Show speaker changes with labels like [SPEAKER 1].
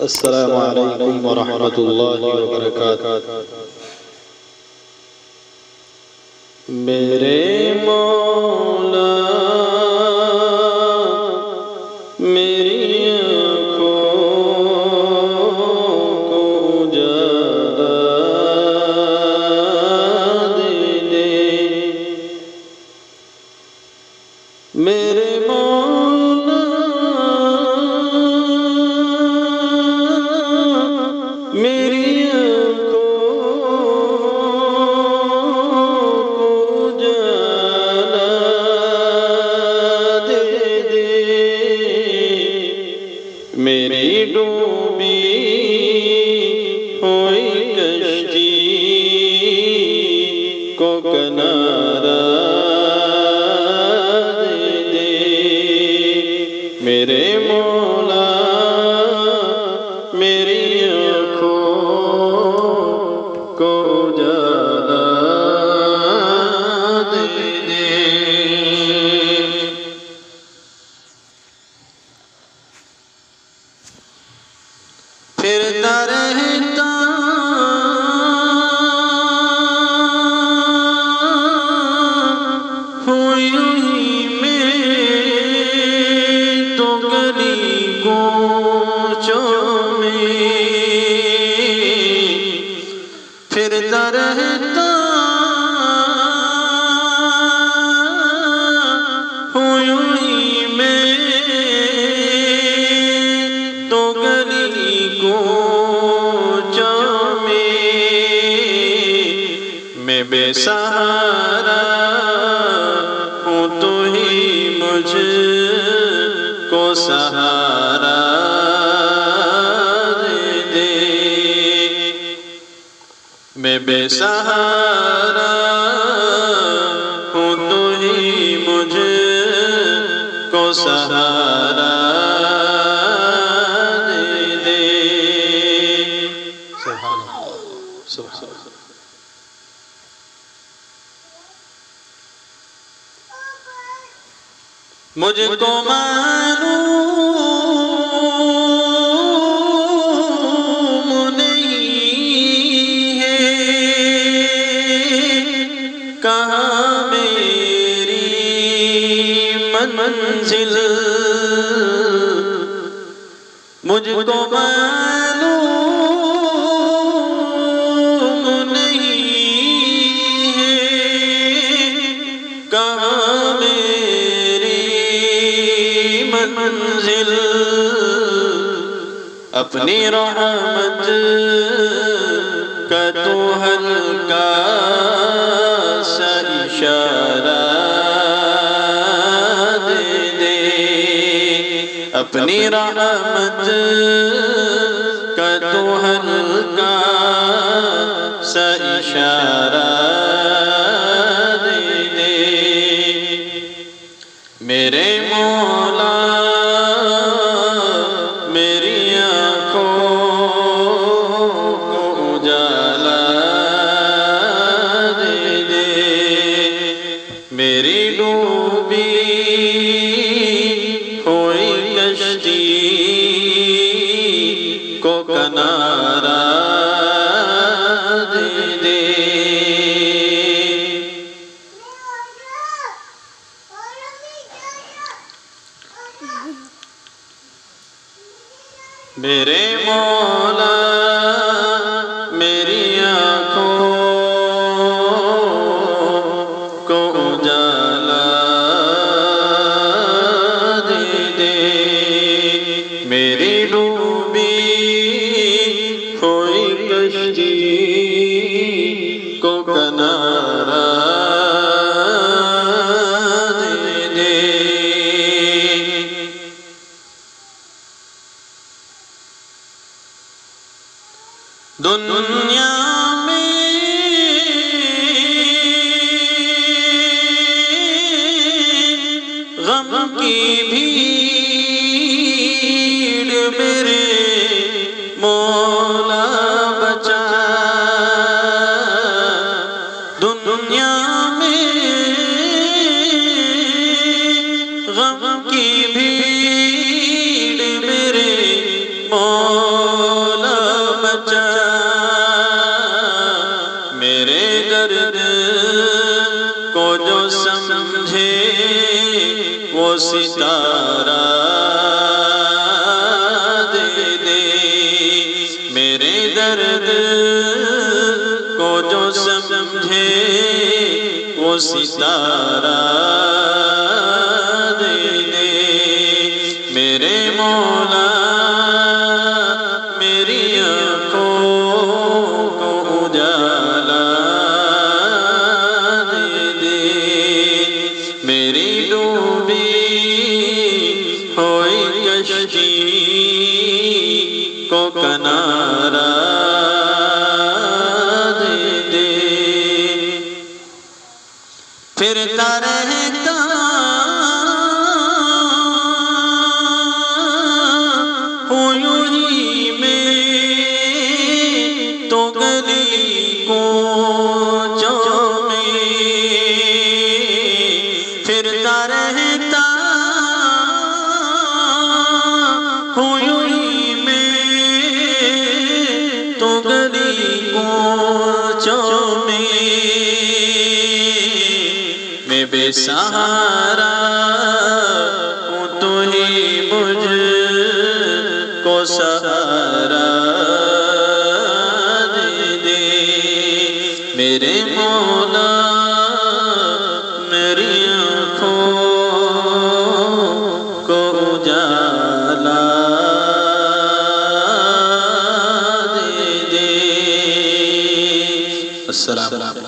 [SPEAKER 1] अस्सलामु अलैकुम व रहमतुल्लाहि व बरकातुहू। मेरे मौला मेरी आँखों को उजाला दे दे। मेरे मौला मेरी आँखों को उजाला दे दे। मेरी डूबी हुई कश्ती को किनारा दे दे। मेरे मौला मेरी आँखों को उजाला दे दे। फिरता रहता हुई में तो गली कोचों में। फिरता रहता हुई में तो गली कोचों में। मैं बेसहारा हूँ तो ही मुझको सहारा दे दे। मैं बेसहारा हूँ तो ही मुझको सहारा दे दे। सुभान अल्लाह, सुभान अल्लाह। मुझको मालूम नहीं है कहाँ मेरी मंजिल। मुझको मालूम नहीं है कहाँ मंजिल। अपनी रहमत का तो हल्का सा इशारा दे दे। अपनी रहमत का तो हल्का सा इशारा दे दे। मेरे मौला मेरी आँखों को उजाला दे दे। मेरी डूबी हुई कश्ती को किनारा दे दे। मेरे मौला मेरी आँखों को उजाला दे दे। मेरी डूबी हुई कश्ती को किनारा दे दे। दुनिया में गम की भीड़ मेरे मौला बचा। दुनिया में गम की भीड़ मेरे मौला
[SPEAKER 2] बचा, मेरे दर्द को जो समझे वो सितारा दे दे। मेरे दर्द को जो समझे वो सितारा दे दे। मेरे मौला मेरी आँखों को उजाला दे दे। मेरी डूबी हुई कश्ती को किनारा दे दे। फिरता रहता हूँ यूं ही मैं तो गली कोचों में। फिरता रहता हूँ यूं ही मैं तो गली कोचों में। मैं बेसहारा हूँ तो ही मुझको सहारा दे दे। मेरे मौला मेरी आँखों को उजाला दे दे। अस्सलाम।